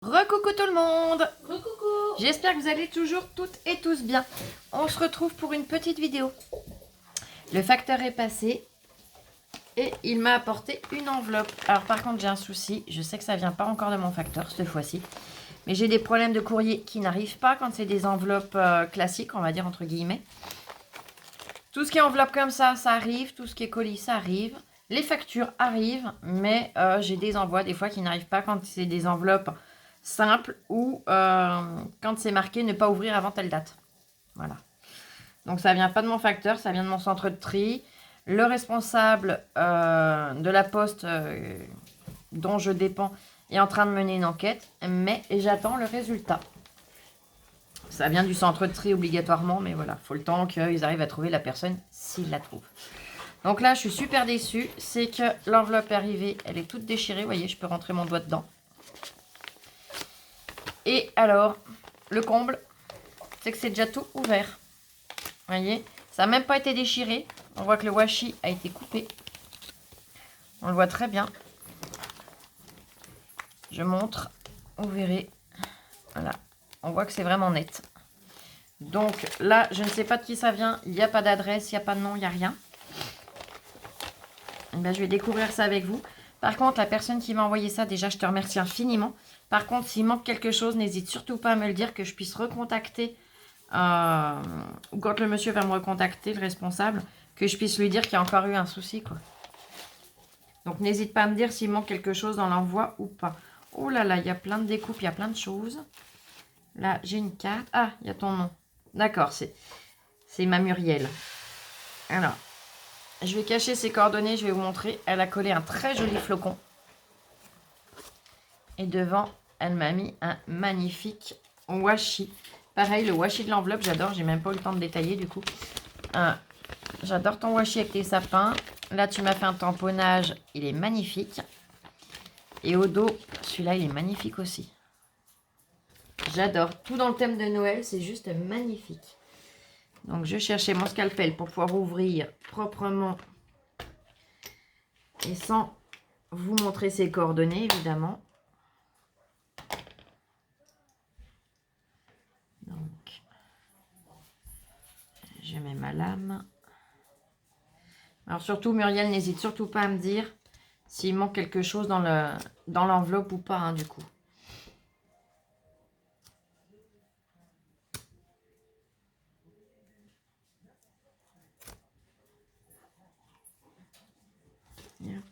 Recoucou tout le monde. Coucou. J'espère que vous allez toujours toutes et tous bien. On se retrouve pour une petite vidéo. Le facteur est passé et il m'a apporté une enveloppe. Alors par contre j'ai un souci, je sais que ça vient pas encore de mon facteur cette fois-ci. Mais j'ai des problèmes de courrier qui n'arrivent pas quand c'est des enveloppes classiques, on va dire entre guillemets. Tout ce qui est enveloppe comme ça arrive. Tout ce qui est colis, ça arrive. Les factures arrivent, mais j'ai des envois des fois qui n'arrivent pas quand c'est des enveloppes simples ou quand c'est marqué ne pas ouvrir avant telle date. Voilà. Donc ça vient pas de mon facteur, ça vient de mon centre de tri. Le responsable de la poste dont je dépends est en train de mener une enquête, mais j'attends le résultat. Ça vient du centre de tri obligatoirement, mais voilà, il faut le temps qu'ils arrivent à trouver la personne s'ils la trouvent. Donc là, je suis super déçue. C'est que l'enveloppe est arrivée, elle est toute déchirée. Vous voyez, je peux rentrer mon doigt dedans. Et alors, le comble, c'est que c'est déjà tout ouvert. Vous voyez, ça n'a même pas été déchiré. On voit que le washi a été coupé. On le voit très bien. Je montre, vous verrez. Voilà, on voit que c'est vraiment net. Donc là, je ne sais pas de qui ça vient. Il n'y a pas d'adresse, il n'y a pas de nom, il n'y a rien. Eh bien, je vais découvrir ça avec vous. Par contre, la personne qui m'a envoyé ça, déjà, je te remercie infiniment. Par contre, s'il manque quelque chose, n'hésite surtout pas à me le dire, que je puisse recontacter. Ou quand le monsieur va me recontacter, le responsable, que je puisse lui dire qu'il y a encore eu un souci, quoi. Donc, n'hésite pas à me dire s'il manque quelque chose dans l'envoi ou pas. Oh là là, il y a plein de découpes, il y a plein de choses. Là, j'ai une carte. Ah, il y a ton nom. D'accord, c'est ma Muriel. Alors, je vais cacher ses coordonnées, je vais vous montrer. Elle a collé un très joli flocon. Et devant, elle m'a mis un magnifique washi. Pareil, le washi de l'enveloppe, j'adore. J'ai même pas eu le temps de détailler du coup. J'adore ton washi avec tes sapins. Là, tu m'as fait un tamponnage. Il est magnifique. Et au dos, celui-là, il est magnifique aussi. J'adore. Tout dans le thème de Noël, c'est juste magnifique. Donc, je cherchais mon scalpel pour pouvoir ouvrir proprement et sans vous montrer ses coordonnées, évidemment. Donc, je mets ma lame. Alors, surtout, Muriel, n'hésite surtout pas à me dire s'il manque quelque chose dans l'enveloppe ou pas, hein, du coup. Yep.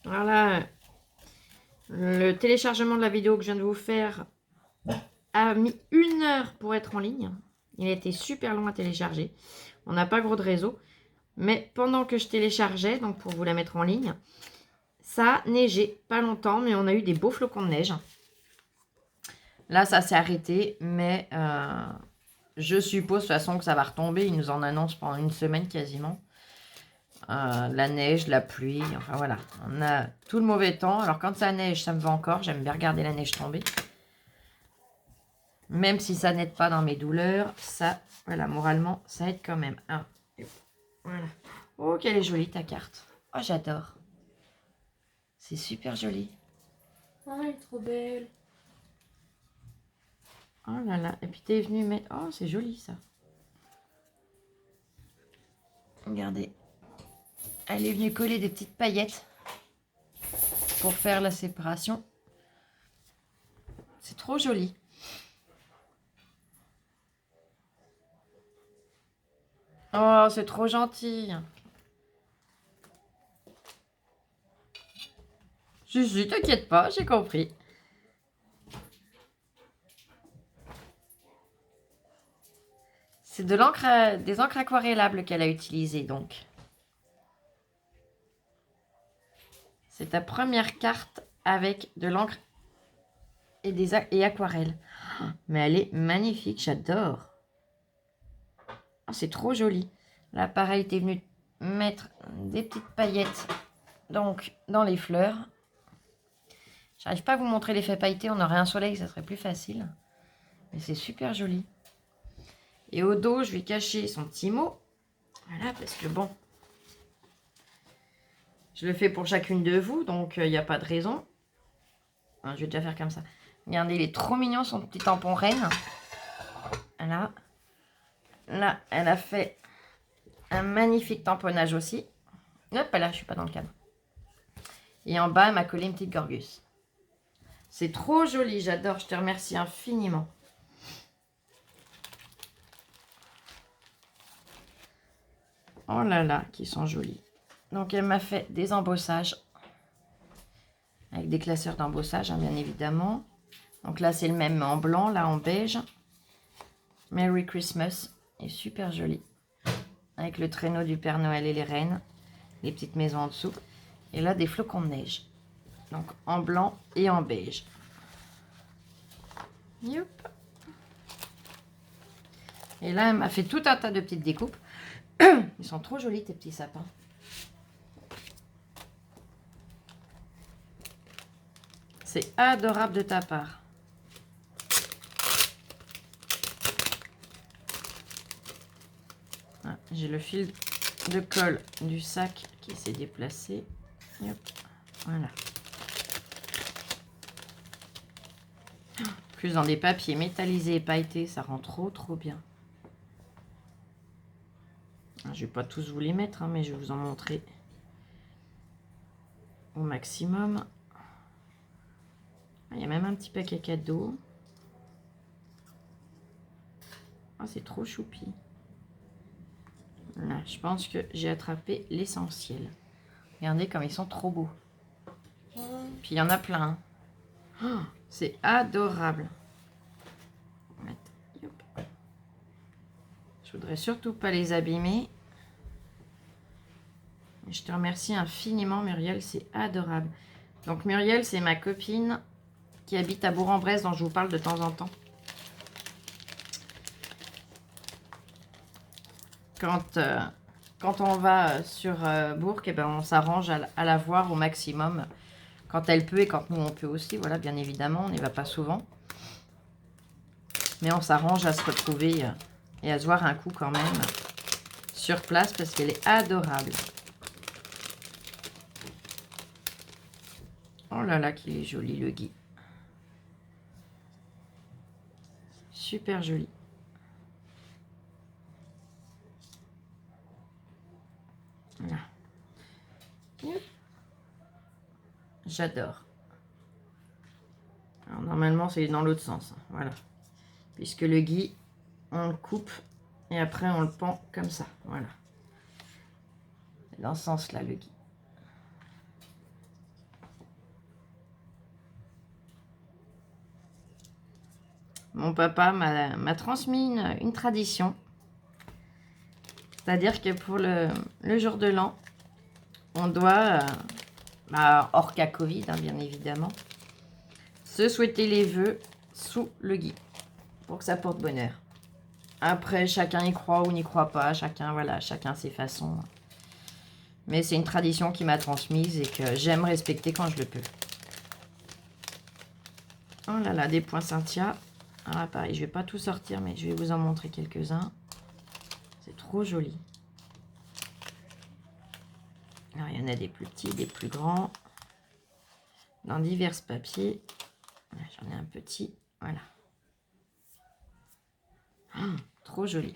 Voilà, le téléchargement de la vidéo que je viens de vous faire a mis 1 heure pour être en ligne. Il a été super long à télécharger. On n'a pas gros de réseau. Mais pendant que je téléchargeais, donc pour vous la mettre en ligne, ça a neigé. Pas longtemps, mais on a eu des beaux flocons de neige. Là, ça s'est arrêté, mais je suppose de toute façon que ça va retomber. Ils nous en annoncent pendant une semaine quasiment. La neige, la pluie, enfin voilà. On a tout le mauvais temps. Alors quand ça neige, ça me va encore. J'aime bien regarder la neige tomber. Même si ça n'aide pas dans mes douleurs, ça, voilà, moralement, ça aide quand même. Ah, voilà. Oh, qu'elle est jolie ta carte. Oh, j'adore. C'est super joli. Ah, elle est trop belle. Oh là là. Et puis t'es venu mettre... Oh, c'est joli ça. Regardez. Elle est venue coller des petites paillettes pour faire la séparation. C'est trop joli. Oh, c'est trop gentil. Si, t'inquiète pas, j'ai compris. C'est de l'encre, des encres aquarellables qu'elle a utilisées, donc. C'est ta première carte avec de l'encre et aquarelles. Mais elle est magnifique, j'adore. Oh, c'est trop joli. Là, pareil, t'es venu mettre des petites paillettes donc dans les fleurs. J'arrive pas à vous montrer l'effet pailleté. On aurait un soleil, ça serait plus facile. Mais c'est super joli. Et au dos, je vais cacher son petit mot. Voilà, parce que bon, Je le fais pour chacune de vous, donc il n'y a pas de raison. Je vais déjà faire comme ça. Regardez, il est trop mignon son petit tampon reine. Voilà. Là, elle a fait un magnifique tamponnage aussi. Hop, là, je suis pas dans le cadre. Et en bas, elle m'a collé une petite Gorgus. C'est trop joli, j'adore. Je te remercie infiniment. Oh là là, qui sont jolis. Donc, elle m'a fait des embossages. Avec des classeurs d'embossage, hein, bien évidemment. Donc là, c'est le même en blanc, là en beige. Merry Christmas. Et super joli. Avec le traîneau du Père Noël et les reines. Les petites maisons en dessous. Et là, des flocons de neige. Donc en blanc et en beige. Youp. Et là, elle m'a fait tout un tas de petites découpes. Ils sont trop jolis, tes petits sapins. C'est adorable de ta part. Ah, j'ai le fil de colle du sac qui s'est déplacé. Hop, voilà. Plus dans des papiers métallisés et pailletés, ça rend trop bien. Je vais pas tous vous les mettre, hein, mais je vais vous en montrer au maximum. Il y a même un petit paquet cadeau. Oh, c'est trop choupi. Là, je pense que j'ai attrapé l'essentiel. Regardez comme ils sont trop beaux. Puis il y en a plein. Oh, c'est adorable. Je voudrais surtout pas les abîmer. Je te remercie infiniment, Muriel. C'est adorable. Donc Muriel, c'est ma copine qui habite à Bourg-en-Bresse, dont je vous parle de temps en temps. Quand on va sur Bourg, eh ben, on s'arrange à la voir au maximum. Quand elle peut et quand nous on peut aussi. Voilà, bien évidemment, on n'y va pas souvent. Mais on s'arrange à se retrouver et à se voir un coup quand même sur place parce qu'elle est adorable. Oh là là, qu'il est joli le Guy. Super joli. Voilà. J'adore. Alors normalement c'est dans l'autre sens. Voilà. Puisque le Guy, on le coupe et après on le pend comme ça. Voilà. Dans ce sens-là le Guy. Mon papa m'a transmis une tradition. C'est-à-dire que pour le jour de l'an, on doit, hors cas Covid, hein, bien évidemment, se souhaiter les vœux sous le Guy pour que ça porte bonheur. Après, chacun y croit ou n'y croit pas. Chacun, voilà, chacun ses façons. Mais c'est une tradition qui m'a transmise et que j'aime respecter quand je le peux. Oh là là, des poinsettias. Ah, pareil, je vais pas tout sortir, mais je vais vous en montrer quelques-uns. C'est trop joli. Alors, il y en a des plus petits, des plus grands. Dans divers papiers. J'en ai un petit. Voilà. Oh, trop joli.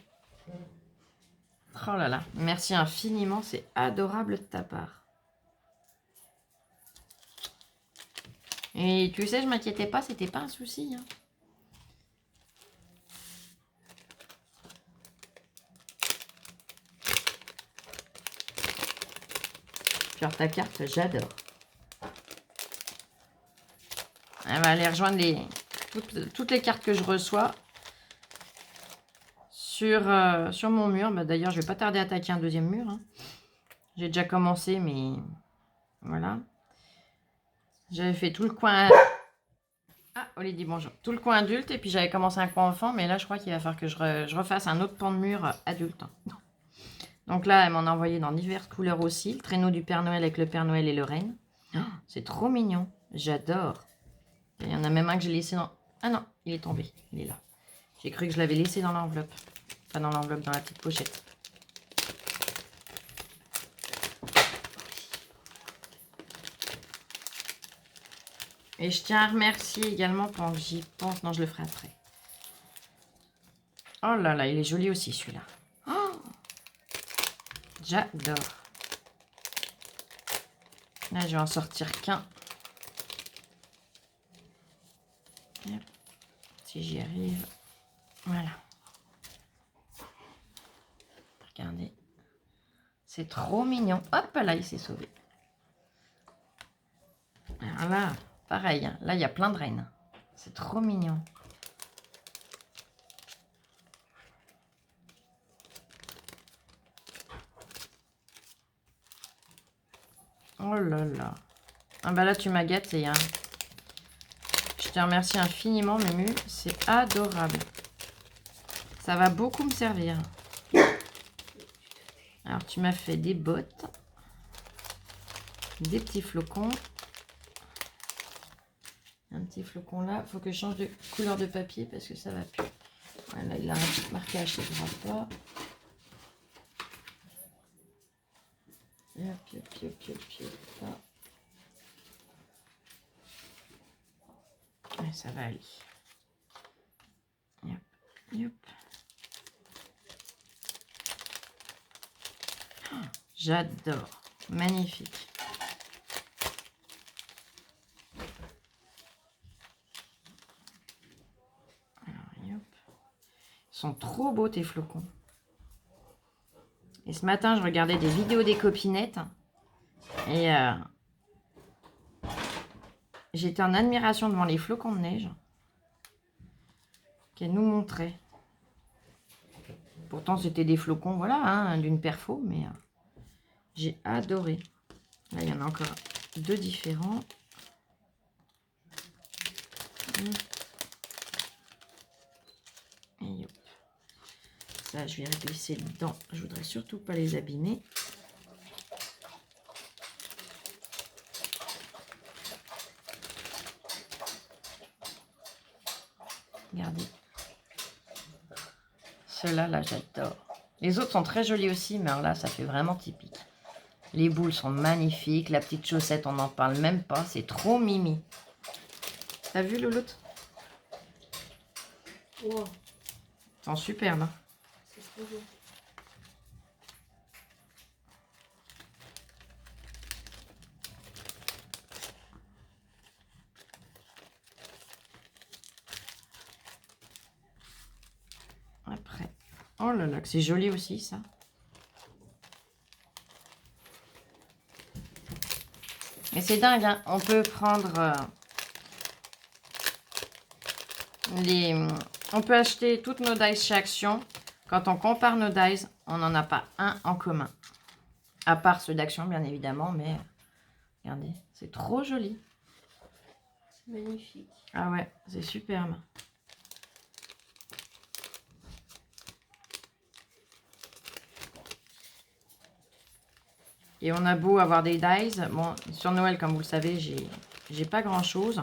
Oh là là, merci infiniment. C'est adorable de ta part. Et tu sais, je m'inquiétais pas, c'était pas un souci. Hein. Faire ta carte, j'adore. Elle va aller rejoindre toutes les cartes que je reçois sur mon mur. D'ailleurs, je vais pas tarder à attaquer un deuxième mur. Hein. J'ai déjà commencé, mais voilà. J'avais fait tout le coin... Ah, Oli dit bonjour. Tout le coin adulte, et puis j'avais commencé un coin enfant, mais là, je crois qu'il va falloir que je refasse un autre pan de mur adulte. Donc là, elle m'en a envoyé dans diverses couleurs aussi. Le traîneau du Père Noël avec le Père Noël et le Reine. Oh, c'est trop mignon. J'adore. Il y en a même un que j'ai laissé dans... Ah non, il est tombé. Il est là. J'ai cru que je l'avais laissé dans l'enveloppe. Pas dans l'enveloppe, dans la petite pochette. Et je tiens à remercier également pendant que j'y pense. Non, je le ferai après. Oh là là, il est joli aussi celui-là. Oh, j'adore. Là, je vais en sortir qu'un. Si j'y arrive. Voilà. Regardez. C'est trop mignon. Hop là, il s'est sauvé. Alors là, pareil. Hein. Là, il y a plein de reines. C'est trop mignon. Oh là là. Ah bah là, tu m'as gâté. Hein. Je te remercie infiniment, Mému. C'est adorable. Ça va beaucoup me servir. Alors, tu m'as fait des bottes. Des petits flocons. Un petit flocon là. Il faut que je change de couleur de papier parce que ça va plus. Voilà, il a un petit marquage, ça ne va pas. Hop. Ouais, ça va aller. Hop. Oh, j'adore. Magnifique. Alors, hop. Ils sont trop beaux tes flocons. Et ce matin, je regardais des vidéos des copinettes. Et j'étais en admiration devant les flocons de neige qu'elle nous montrait. Pourtant, c'était des flocons, voilà, hein, d'une perfo, mais j'ai adoré. Là, il y en a encore deux différents. Et hop. Ça, je vais les glisser dedans. Je voudrais surtout pas les abîmer. Regardez. Ceux-là, là, j'adore. Les autres sont très jolis aussi, mais alors là, ça fait vraiment typique. Les boules sont magnifiques. La petite chaussette, on n'en parle même pas. C'est trop mimi. T'as vu, Louloute? Wow. Ils sont superbes. Hein. C'est trop beau. Après. Oh là là, que c'est joli aussi, ça. Mais c'est dingue, hein. On peut prendre on peut acheter toutes nos dies chez Action. Quand on compare nos dies, on n'en a pas un en commun. À part ceux d'Action, bien évidemment, mais regardez, c'est trop joli. C'est magnifique. Ah ouais, c'est superbe. Et on a beau avoir des dies. Bon, sur Noël, comme vous le savez, j'ai pas grand chose.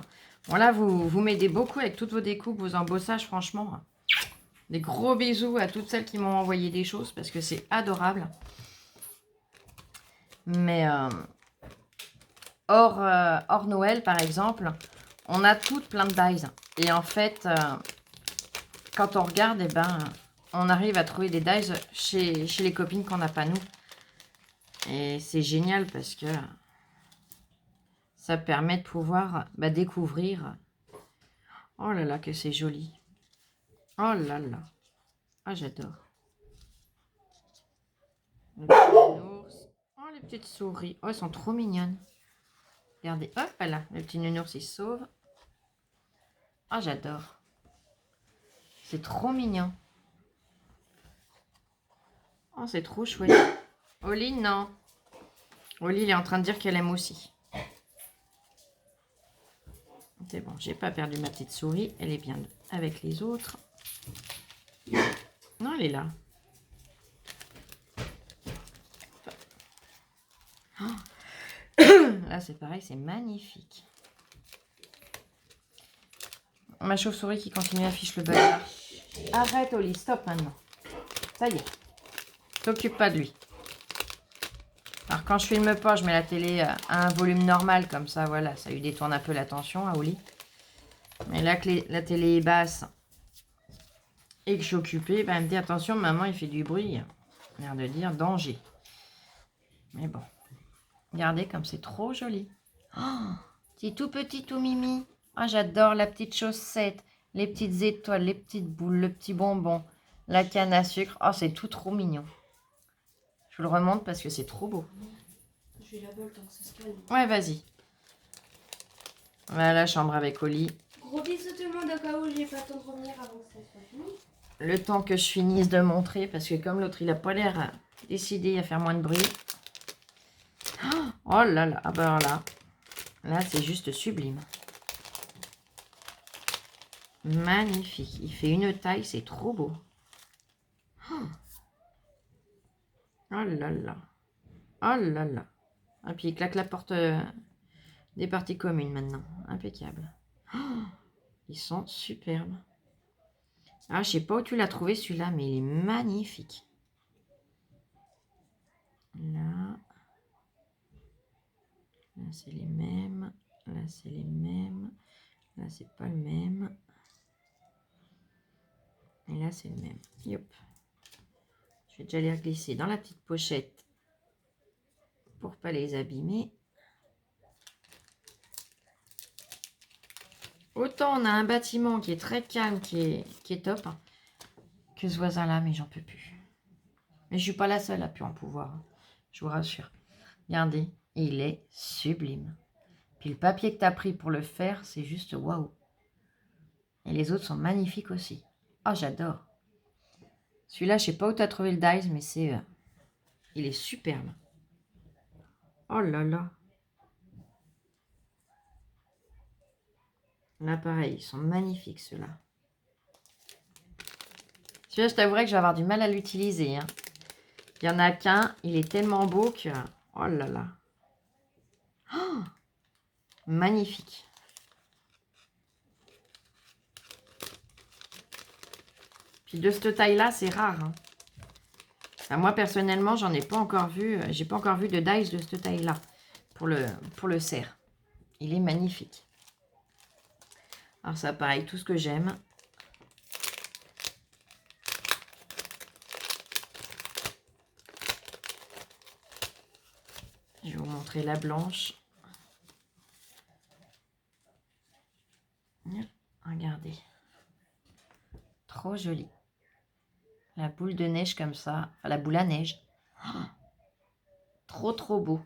Bon, là, vous m'aidez beaucoup avec toutes vos découpes, vos embossages, franchement. Des gros bisous à toutes celles qui m'ont envoyé des choses parce que c'est adorable. Mais hors Noël, par exemple, on a toutes plein de dies. Et en fait, quand on regarde, eh ben, on arrive à trouver des dies chez les copines qu'on n'a pas nous. Et c'est génial parce que ça permet de pouvoir découvrir. Oh là là, que c'est joli. Oh là là. Ah, j'adore. Le petit nounours. Oh, les petites souris. Oh, elles sont trop mignonnes. Regardez, hop là, le petit nounours, il se sauve. Ah, j'adore. C'est trop mignon. Oh, c'est trop chouette. Oli, non. Oli, il est en train de dire qu'elle aime aussi. C'est bon, j'ai pas perdu ma petite souris. Elle est bien avec les autres. Non, elle est là. Oh. Là, c'est pareil, c'est magnifique. Ma chauve-souris qui continue à afficher le bazar. Arrête, Oli, stop maintenant. Ça y est. T'occupe pas de lui. Alors quand je filme pas, je mets la télé à un volume normal, comme ça, voilà, ça lui détourne un peu l'attention à Oli. Mais là que la télé est basse et que je suis occupée, ben, elle me dit attention, maman, il fait du bruit. L'air de dire danger. Mais bon, regardez comme c'est trop joli. Oh, c'est tout petit, tout mimi. Ah, j'adore la petite chaussette, les petites étoiles, les petites boules, le petit bonbon, la canne à sucre. Oh, c'est tout trop mignon. Je vous le remonte parce que c'est trop beau. Je vais là-bas le temps que ça se calme. Ouais, vas-y. Voilà, chambre avec Oli. Gros bisous tout le monde au cas où j'ai pas le temps de revenir avant que ça soit fini. Le temps que je finisse de montrer, parce que comme l'autre, il a pas l'air décidé à faire moins de bruit. Oh là là, ah bah alors là c'est juste sublime. Magnifique. Il fait une taille, c'est trop beau. Oh là là. Oh là là. Et puis il claque la porte des parties communes maintenant. Impeccable. Oh, ils sont superbes. Ah, je sais pas où tu l'as trouvé celui-là, mais il est magnifique. Là. Là, c'est les mêmes. Là, c'est les mêmes. Là, c'est pas le même. Et là, c'est le même. Yop. Je vais déjà les glisser dans la petite pochette pour pas les abîmer. Autant on a un bâtiment qui est très calme, qui est top, que ce voisin-là, mais j'en peux plus. Mais je suis pas la seule à plus en pouvoir. Je vous rassure. Regardez, il est sublime. Puis le papier que tu as pris pour le faire, c'est juste waouh. Et les autres sont magnifiques aussi. Oh, j'adore. Celui-là, je sais pas où tu as trouvé le dies, mais c'est... il est superbe. Oh là là. Là, pareil, ils sont magnifiques, ceux-là. Celui-là, je t'avouerai que je vais avoir du mal à l'utiliser. Hein. Il n'y en a qu'un. Il est tellement beau que... oh là là. Oh, magnifique. Puis de cette taille-là, c'est rare. Hein. Enfin, moi, personnellement, j'en ai pas encore vu. J'ai pas encore vu de dice de cette taille-là pour le cerf. Il est magnifique. Alors ça, pareil, tout ce que j'aime. Je vais vous montrer la blanche. Regardez. Trop jolie. La boule de neige comme ça. Enfin, la boule à neige. Oh, trop, trop beau.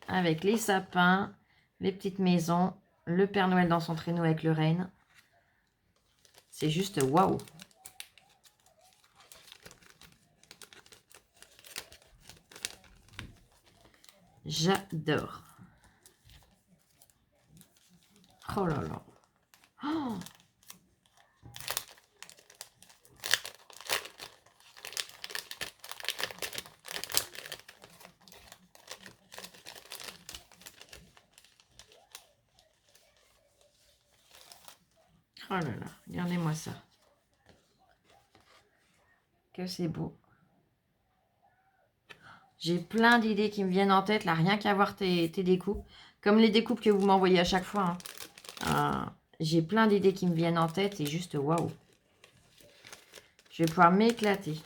Avec les sapins, les petites maisons, le Père Noël dans son traîneau avec le renne. C'est juste waouh. J'adore. Oh là là. Oh, oh là là. Regardez-moi ça. Que c'est beau. J'ai plein d'idées qui me viennent en tête, là, rien qu'à voir tes découpes. Comme les découpes que vous m'envoyez à chaque fois. Hein. J'ai plein d'idées qui me viennent en tête et juste waouh. Je vais pouvoir m'éclater.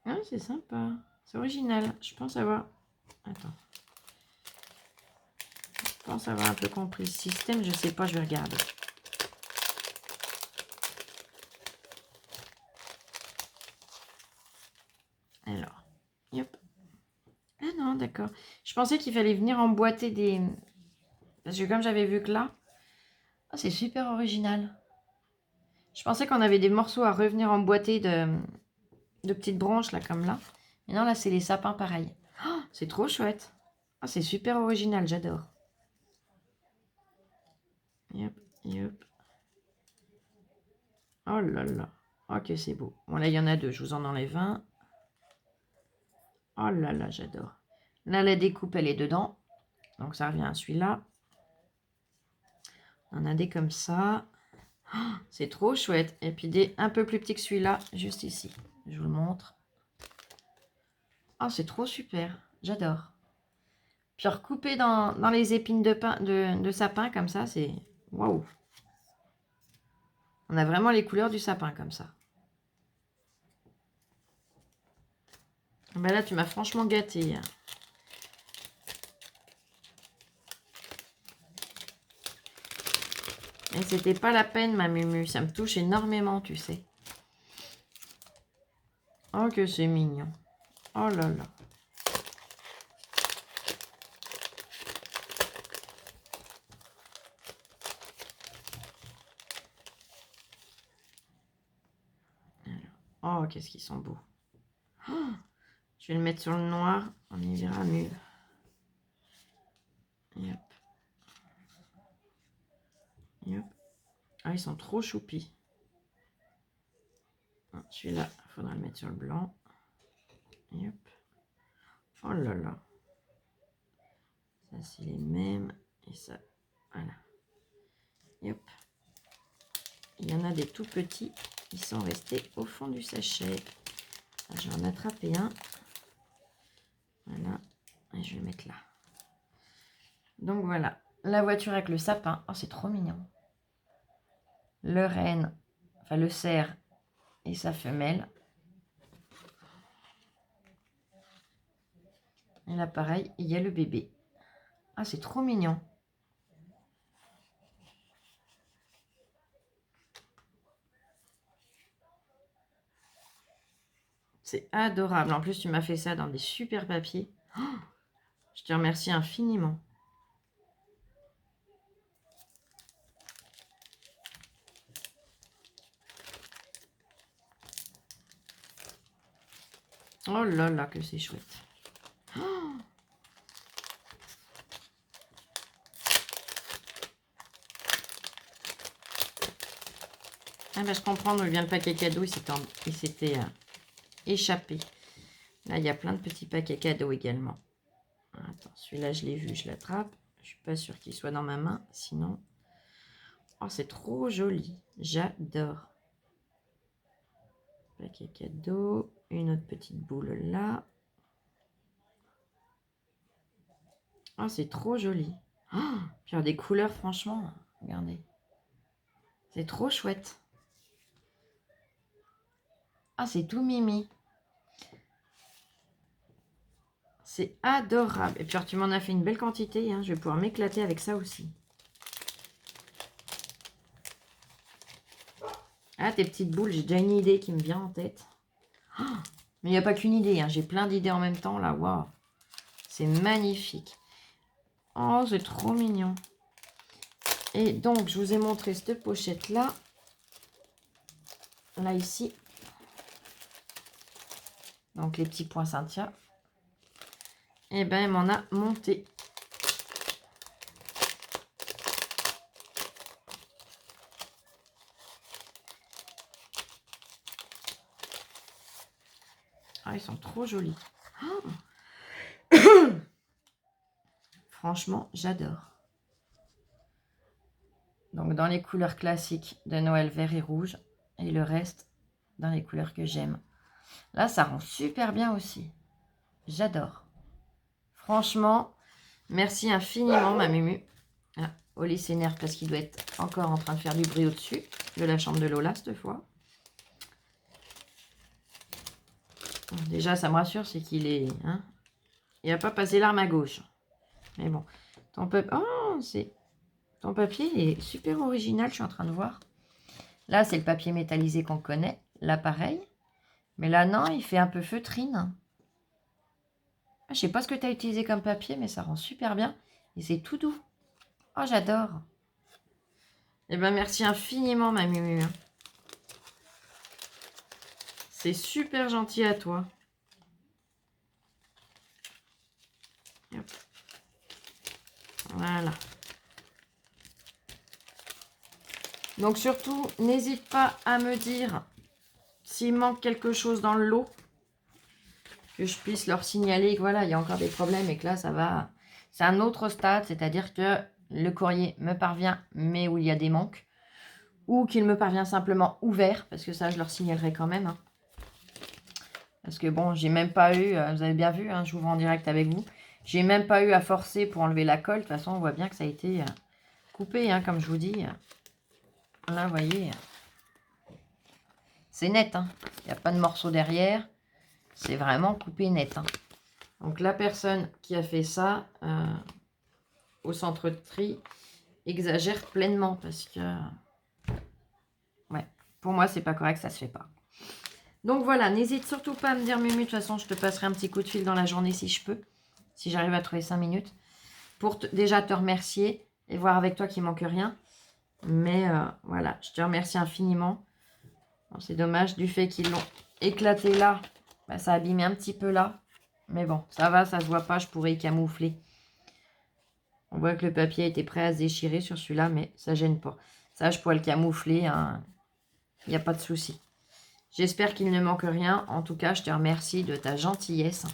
Ah, c'est sympa. C'est original. Je pense avoir... attends. Je pense avoir un peu compris le système. Je sais pas, je vais regarder. Alors, hop. Ah non, d'accord. Je pensais qu'il fallait venir emboîter des... parce que comme j'avais vu que là... oh, c'est super original. Je pensais qu'on avait des morceaux à revenir emboîter de petites branches, là, comme là. Mais non, là, c'est les sapins, pareil. Oh, c'est trop chouette. Oh, c'est super original, j'adore. Yop, yop. Oh là là. Ok, c'est beau. Bon, là, il y en a deux. Je vous en enlève un. Oh là là, j'adore. Là, la découpe, elle est dedans. Donc, ça revient à celui-là. On en a des comme ça. C'est trop chouette. Et puis des un peu plus petits que celui-là, juste ici. Je vous le montre. Oh, c'est trop super. J'adore. Puis recouper dans les épines de sapin comme ça, c'est... Waouh. On a vraiment les couleurs du sapin comme ça. Ben là, tu m'as franchement gâtée. Et c'était pas la peine, ma Mumu. Ça me touche énormément, tu sais. Oh, que c'est mignon. Oh là là. Alors, oh, qu'est-ce qu'ils sont beaux. Oh, je vais le mettre sur le noir. On y verra mieux. Et hop. Et hop. Ah, ils sont trop choupis. Celui-là, il faudra le mettre sur le blanc. Et hop. Oh là là. Ça, c'est les mêmes. Et ça, voilà. Et hop. Il y en a des tout petits. Ils sont restés au fond du sachet. Là, je vais en attraper un. Voilà. Et je vais le mettre là. Donc voilà. La voiture avec le sapin. Oh, c'est trop mignon. Le renne, enfin le cerf et sa femelle. Et là, pareil, il y a le bébé. Ah, c'est trop mignon. C'est adorable. En plus, tu m'as fait ça dans des super papiers. Oh, je te remercie infiniment. Oh là là, que c'est chouette. Oh, ah ben, je comprends d'où vient le paquet cadeau. Il s'était échappé. Là, il y a plein de petits paquets cadeaux également. Attends, celui-là, je l'ai vu, je l'attrape. Je suis pas sûre qu'il soit dans ma main. Sinon... Oh, c'est trop joli. J'adore. Paquet cadeau. Une autre petite boule là. Oh, c'est trop joli. Oh, puis il y a des couleurs, franchement. Regardez. C'est trop chouette. Ah, c'est tout mimi. C'est adorable. Et puis, alors, tu m'en as fait une belle quantité. Hein. Je vais pouvoir m'éclater avec ça aussi. Ah, tes petites boules, j'ai déjà une idée qui me vient en tête. Oh, mais il n'y a pas qu'une idée. Hein. J'ai plein d'idées en même temps, là. Waouh. C'est magnifique. Oh, c'est trop mignon. Et donc, je vous ai montré cette pochette-là. Là, ici. Donc, les petits poinsettias. Et ben, elle m'en a monté. Ah, ils sont trop jolis. Oh. Franchement, j'adore. Donc, dans les couleurs classiques de Noël, vert et rouge. Et le reste, dans les couleurs que j'aime. Là, ça rend super bien aussi. J'adore. Franchement, merci infiniment, ma Mumu. Ah, Oli s'énerve parce qu'il doit être encore en train de faire du bruit au-dessus de la chambre de Lola, cette fois. Bon, déjà, ça me rassure, c'est qu'il est... Hein, il n'a pas passé l'arme à gauche. Mais bon. Ton papier est super original, je suis en train de voir. Là, c'est le papier métallisé qu'on connaît. Là, pareil. Mais là, non, il fait un peu feutrine. Ah, je sais pas ce que tu as utilisé comme papier, mais ça rend super bien. Et c'est tout doux. Oh, j'adore. Eh ben, merci infiniment, ma Mumu. C'est super gentil à toi. Hop. Voilà. Donc, surtout, n'hésite pas à me dire s'il manque quelque chose dans le lot. Que je puisse leur signaler que voilà, il y a encore des problèmes et que là, ça va... C'est un autre stade, c'est-à-dire que le courrier me parvient, mais où il y a des manques. ou qu'il me parvient simplement ouvert, parce que ça, je leur signalerai quand même. Hein. Parce que bon, j'ai même pas eu, vous avez bien vu, hein, j'ouvre en direct avec vous, j'ai même pas eu à forcer pour enlever la colle. De toute façon, on voit bien que ça a été coupé, hein, comme je vous dis. Là, vous voyez, c'est net. Hein. Il n'y a pas de morceau derrière. C'est vraiment coupé net. Hein. Donc, la personne qui a fait ça au centre de tri exagère pleinement parce que, ouais, pour moi, c'est pas correct, ça se fait pas. Donc, voilà, n'hésite surtout pas à me dire, Mumu, de toute façon, je te passerai un petit coup de fil dans la journée si je peux, si j'arrive à trouver 5 minutes, pour déjà te remercier et voir avec toi qu'il manque rien. Mais voilà, je te remercie infiniment. Bon, c'est dommage du fait qu'ils l'ont éclaté là. Bah, ça a abîmé un petit peu là. Mais bon, ça va, ça se voit pas, je pourrais y camoufler. On voit que le papier était prêt à se déchirer sur celui-là, mais ça gêne pas. Ça, je pourrais le camoufler, hein. Il n'y a pas de souci. J'espère qu'il ne manque rien. En tout cas, je te remercie de ta gentillesse.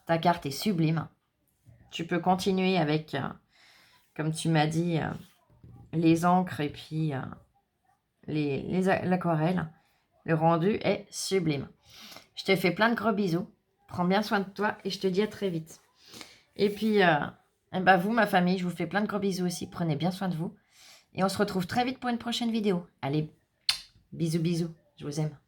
Ta carte est sublime. Tu peux continuer avec, comme tu m'as dit, les encres et puis l'aquarelle. Le rendu est sublime. Je te fais plein de gros bisous. Prends bien soin de toi et je te dis à très vite. Et puis, vous, ma famille, je vous fais plein de gros bisous aussi. Prenez bien soin de vous. Et on se retrouve très vite pour une prochaine vidéo. Allez, bisous, bisous. Je vous aime.